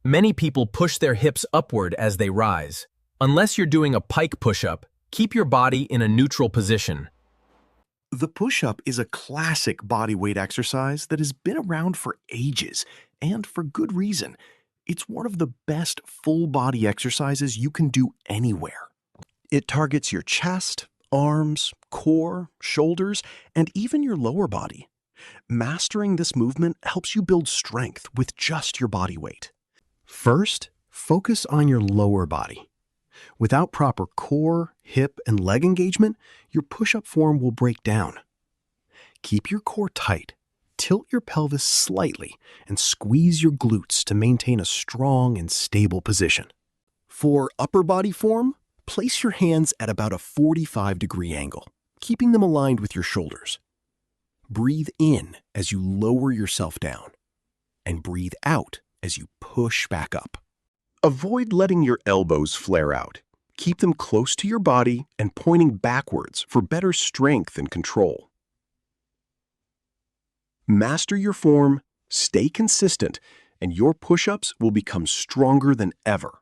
Many people push their hips upward as they rise. Unless you're doing a pike push-up, keep your body in a neutral position. The push-up is a classic bodyweight exercise that has been around for ages, and for good reason. It's one of the best full-body exercises you can do anywhere. It targets your chest, arms, core, shoulders, and even your lower body. Mastering this movement helps you build strength with just your body weight. First, focus on your lower body. Without proper core, hip, and leg engagement, your push-up form will break down. Keep your core tight, tilt your pelvis slightly, and squeeze your glutes to maintain a strong and stable position. For upper body form, place your hands at about a 45-degree angle, keeping them aligned with your shoulders. Breathe in as you lower yourself down, and breathe out as you push back up. Avoid letting your elbows flare out. Keep them close to your body and pointing backwards for better strength and control. Master your form, stay consistent, and your push-ups will become stronger than ever.